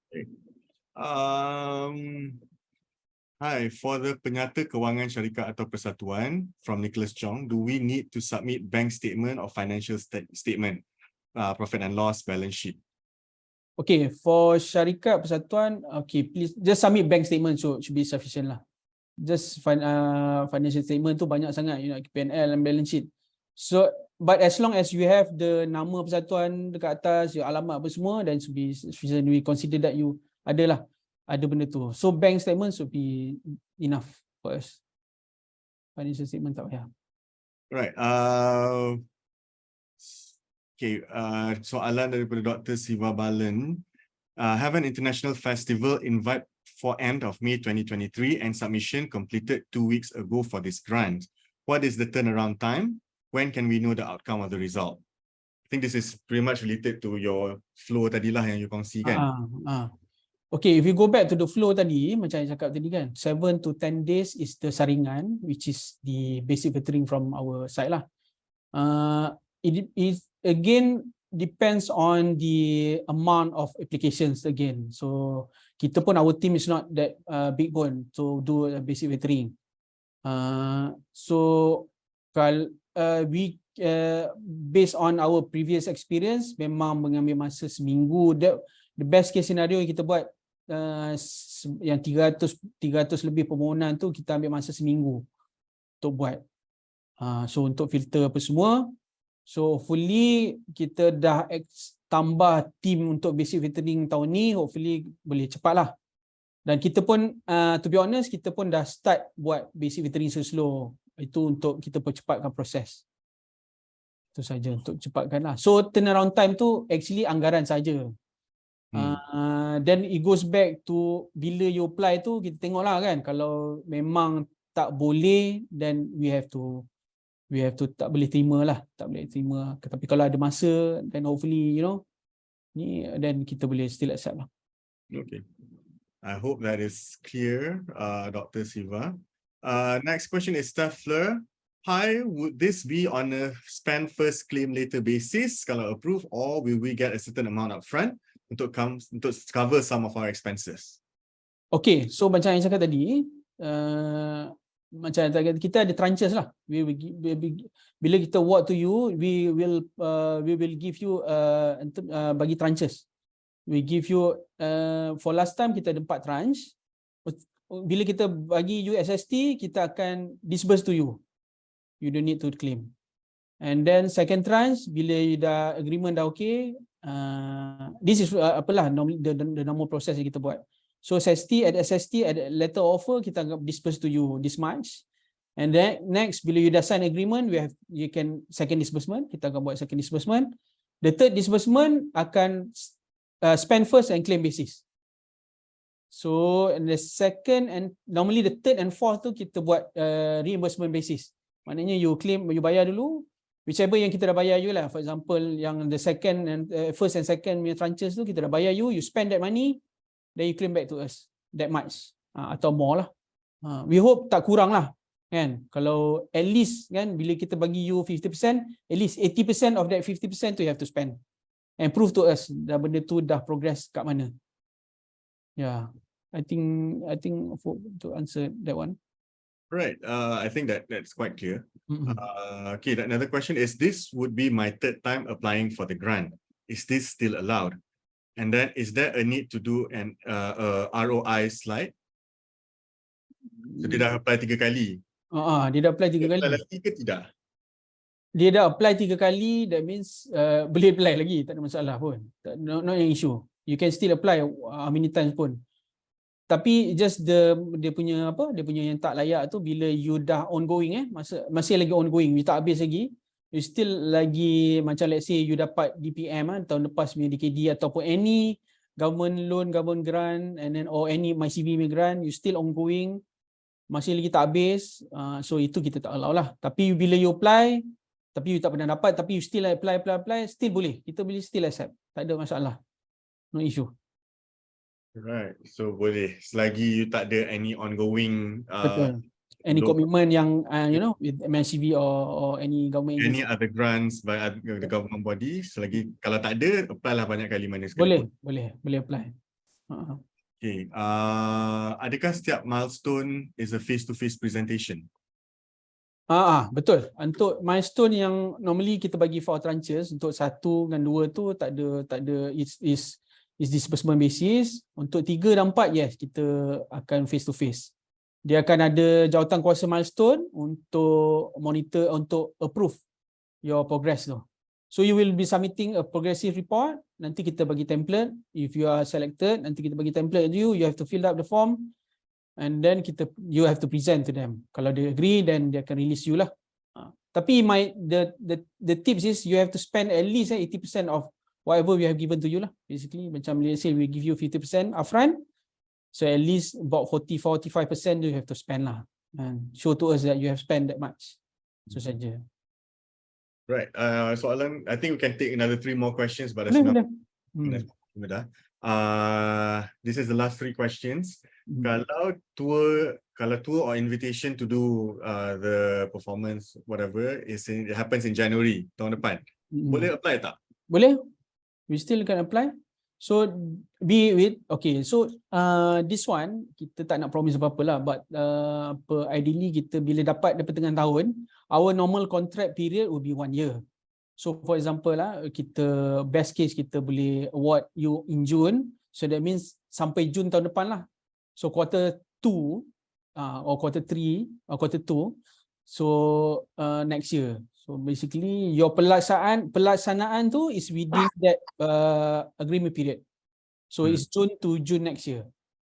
Hi, for the penyata kewangan syarikat atau persatuan from Nicholas Chong, do we need to submit bank statement or financial statement, profit and loss, balance sheet? Okay, for syarikat persatuan, okay, please just submit bank statement, so should be sufficient lah. Just financial statement tu banyak sangat, you know, P&L and balance sheet. So, but as long as you have the nama persatuan dekat atas, your alamat apa semua, then should be sufficient. We consider that you ada benda tu. So bank statement should be enough for us. Financial statement tak payah. Right. Okay. Soalan daripada Dr. Siva Balan. Have an international festival invite for end of May 2023 and submission completed 2 weeks ago for this grant. What is the turnaround time? When can we know the outcome of the result? I think this is pretty much related to your flow tadilah yang you kongsikan. Okay, if you go back to the flow tadi, macam yang cakap tadi kan, 7 to 10 days is the saringan, which is the basic filtering from our side lah. It again depends on the amount of applications again. So kita pun, our team is not that big pun to do a basic filtering. So we based on our previous experience, memang mengambil masa seminggu. The best case scenario yang kita buat, yang 300 lebih permohonan tu, kita ambil masa seminggu untuk buat. So untuk filter apa semua, so hopefully kita dah tambah team untuk basic filtering tahun ni, hopefully boleh cepat lah. Dan kita pun to be honest, kita pun dah start buat basic filtering slow. Itu untuk kita percepatkan proses. Itu saja untuk cepatkan lah. So turnaround time tu actually anggaran saja. Then it goes back to bila you apply tu, kita tengok lah kan, kalau memang tak boleh, then we have to tak boleh terima lah, tak boleh terima. Tapi kalau ada masa, then hopefully you know ni, then kita boleh still accept lah. Okay, I hope that is clear, Dr. Siva. Next question is Steffler. Hi, would this be on a spend first claim later basis kalau approved, or will we get a certain amount up front untuk cover some of our expenses? Okay, so macam yang cakap tadi, macam kita ada tranches lah. Bila kita work to you, we will give you bagi tranches. We give you for last time kita ada 4 tranche. bila kita bagi you SST, kita akan disburse to you. You don't need to claim. And then second tranche, bila you dah agreement dah okay, this is apalah the normal process yang kita buat. So SST, at letter offer, kita akan disburse to you this much. And then next, bila you dah sign agreement, you can second disbursement, kita akan buat second disbursement. The third disbursement akan spend first and claim basis. So the second and normally the third and fourth tu kita buat reimbursement basis. Maknanya you claim, you bayar dulu, whichever yang kita dah bayar you lah. For example, yang the second and first and second tranches tu kita dah bayar you spend that money, then you claim back to us that much atau more lah. We hope tak kurang lah kan. Kalau at least kan bila kita bagi you 50%, at least 80% of that 50% tu you have to spend and prove to us dah benda tu dah progress kat mana. Yeah, I think to answer that one. Right. I think that's quite clear. Okay, another question is, this would be my third time applying for the grant. Is this still allowed? And then, is there a need to do an ROI slide? So dia dah apply 3 kali. Dia dah apply 3 kali. Apply lagi ke tidak? Dia dah apply 3 kali, that means boleh apply lagi, tak ada masalah pun. Not an issue. You can still apply how many times pun. Tapi just dia punya yang tak layak tu bila you dah ongoing masih lagi ongoing, you tak habis lagi, you still lagi macam let's say you dapat DPM tahun lepas punya DKD ataupun any government loan, government grant and then or any MyCV grant, you still ongoing, masih lagi tak habis, so itu kita tak allow lah. Tapi bila you apply tapi you tak pernah dapat, tapi you still apply, still boleh, kita boleh still accept, tak ada masalah, no issue. Right, so boleh selagi you tak ada any ongoing any commitment yang with MSCV or any government any agency. other grants by the government body, selagi kalau tak ada, apply lah banyak kali mana sekali. Boleh apply. Okay, adakah setiap milestone is a face-to-face presentation? Betul. Untuk milestone yang normally kita bagi 4 tranches, untuk 1 dan 2 tu tak ada is disbursement basis. Untuk 3 dan 4, yes, kita akan face to face. Dia akan ada jawatan kuasa milestone untuk monitor, untuk approve your progress tu. So you will be submitting a progressive report, nanti kita bagi template. If you are selected, nanti kita bagi template you have to fill up the form and then you have to present to them. Kalau dia agree, then dia akan release you lah. Tapi the tips is you have to spend at least 80% of whatever we have given to you lah. Basically, macam let's say we give you 50% upfront, so at least about 40-45% you have to spend lah, and show to us that you have spent that much. So saja. Right. Soalan, I think we can take another 3 more questions, but Boleh. this is the last 3 questions. Kalau tour or invitation to do the performance whatever it happens in January tahun depan, boleh apply tak? Boleh. We still can apply. So so this one kita tak nak promise apa-apa lah, but ideally kita bila dapat di pertengahan tahun, our normal contract period will be 1 year. So for example lah, kita best case kita boleh award you in June, so that means sampai Jun tahun depan lah. So quarter 2 or quarter 3 or quarter 2, so next year. So basically your pelaksanaan tu is within that agreement period. So it's June to June next year.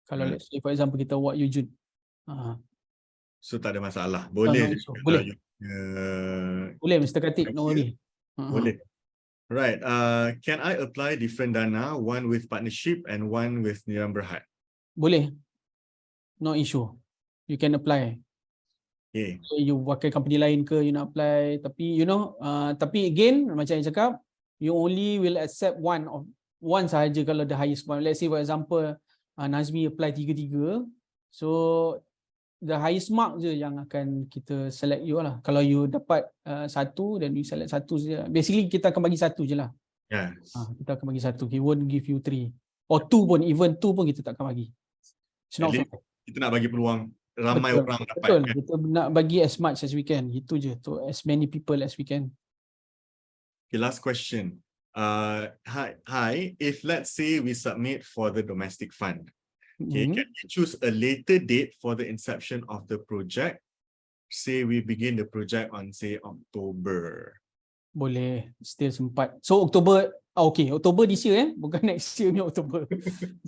Kalau let's say for example kita award you June. So tak ada masalah. Boleh. Boleh. Boleh Mr. Khatib, no worry. Boleh. Right. Can I apply different dana, one with partnership and one with Niram Berhad? Boleh. No issue. You can apply. Okay. So you pakai company lain ke you nak apply, tapi tapi again macam yang cakap, you only will accept one sahaja kalau the highest one. Let's say for example Nadzmi apply 3-3, so the highest mark je yang akan kita select you lah. Kalau you dapat 1, then you select 1 je. Basically kita akan bagi 1 je lah. Yes. Kita akan bagi 1. We won't give you 3 or 2 pun, even 2 pun kita tak akan bagi. It's not fair. Kita nak bagi peluang ramai orang dapat. Betul. Kan? Kita nak bagi as much as we can. Itu je, to as many people as we can. Okay, last question. Hi, if let's say we submit for the domestic fund, Okay, can we choose a later date for the inception of the project? Say we begin the project on say October. Boleh, still sempat. So Oktober, okay, Oktober this year bukan next year ni Oktober.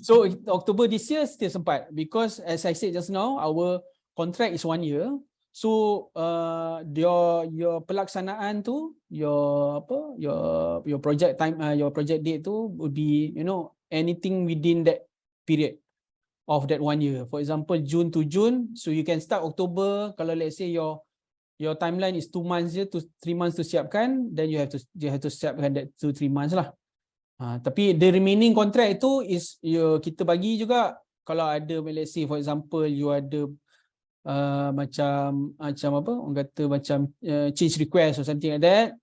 So October this year still sempat because as I said just now, our contract is 1 year. So your pelaksanaan tu, your project time, your project date tu would be anything within that period of that 1 year. For example, June to June, so you can start October. Kalau let's say your timeline is 2 months je to 3 months to siapkan, then you have to siapkan that 2-3 months lah. Tapi the remaining contract itu is kita bagi juga kalau ada, let's say for example you ada macam apa orang kata macam change request or something like that,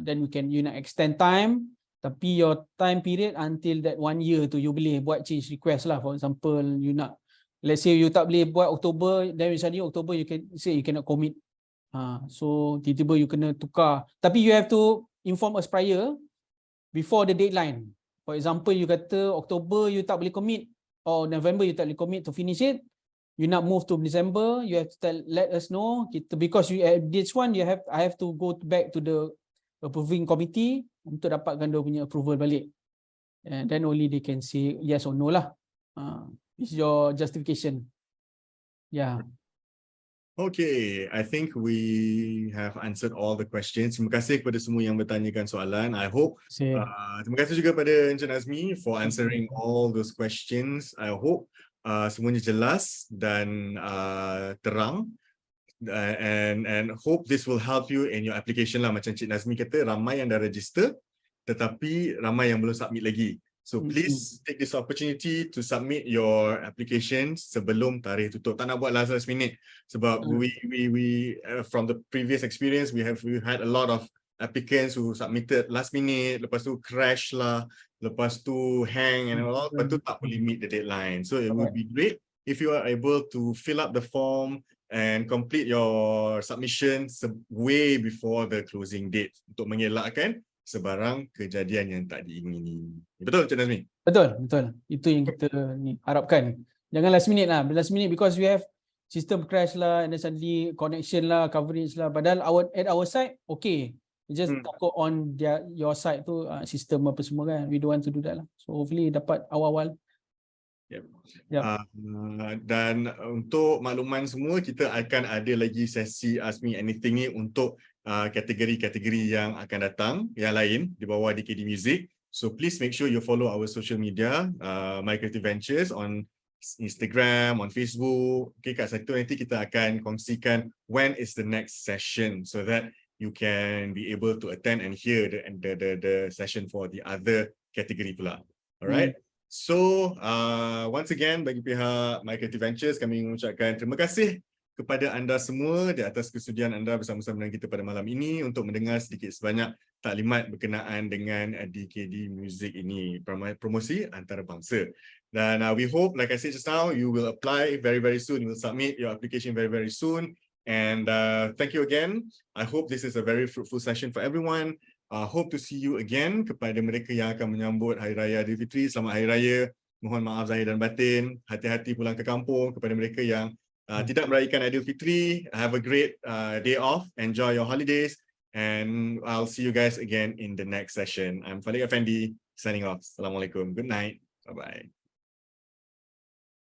then you nak extend time, tapi your time period until that 1 year tu you boleh buat change request lah. For example you nak, let's say you tak boleh buat Oktober, then misalnya Oktober you can say you cannot commit. So tiba-tiba you kena tukar, tapi you have to inform us prior before the deadline. For example you kata Oktober you tak boleh commit, or November you tak boleh commit to finish it, you nak move to December, you have to let us know. Because this one I have to go back to the approving committee untuk dapatkan dia punya approval balik, and then only they can say yes or no lah. It's your justification. Yeah. Okay, I think we have answered all the questions. Terima kasih kepada semua yang bertanyakan soalan. I hope terima kasih juga pada Encik Nadzmi for answering all those questions. I hope semuanya jelas dan terang, and hope this will help you in your application lah. Macam Encik Nadzmi kata, ramai yang dah register tetapi ramai yang belum submit lagi. So please take this opportunity to submit your application sebelum tarikh tutup. Tak nak buat last minute, sebab we from the previous experience we've had a lot of applicants who submitted last minute, lepas tu crash lah, lepas tu hang and all, lepas tu tak boleh meet the deadline. So it would be great if you are able to fill up the form and complete your submission way before the closing date untuk mengelakkan sebarang kejadian yang tak diingini. Betul Encik Nadzmi? Betul. Itu yang kita harapkan. Jangan last minute lah. Last minute because we have system crash lah, and then suddenly connection lah, coverage lah. Padahal at our side, okay. We just takut on your side tu, sistem apa semua kan. We don't want to do that lah. So hopefully dapat awal-awal. Yep. Dan untuk makluman semua, kita akan ada lagi sesi Ask Me Anything ni untuk kategori-kategori yang akan datang yang lain di bawah DKD Muzik. So please make sure you follow our social media, MyCreative Ventures on Instagram, on Facebook. Okay, kat situ nanti kita akan kongsikan when is the next session so that you can be able to attend and hear the session for the other category pula. Alright. So once again, bagi pihak MyCreative Ventures, kami mengucapkan terima kasih kepada anda semua di atas kesudian anda bersama-sama dengan kita pada malam ini untuk mendengar sedikit sebanyak taklimat berkenaan dengan DKD Muzik ini, promosi antarabangsa. Dan we hope, like I said just now, you will apply very, very soon. You will submit your application very, very soon. And thank you again. I hope this is a very fruitful session for everyone. Hope to see you again. Kepada mereka yang akan menyambut Hari Raya Aidilfitri, selamat Hari Raya. Mohon maaf zahir dan batin. Hati-hati pulang ke kampung. Kepada mereka yang tidak merayakan Aidilfitri, have a great day off. Enjoy your holidays. And I'll see you guys again in the next session. I'm Falliq Effendy, signing off. Assalamualaikum. Good night. Bye-bye.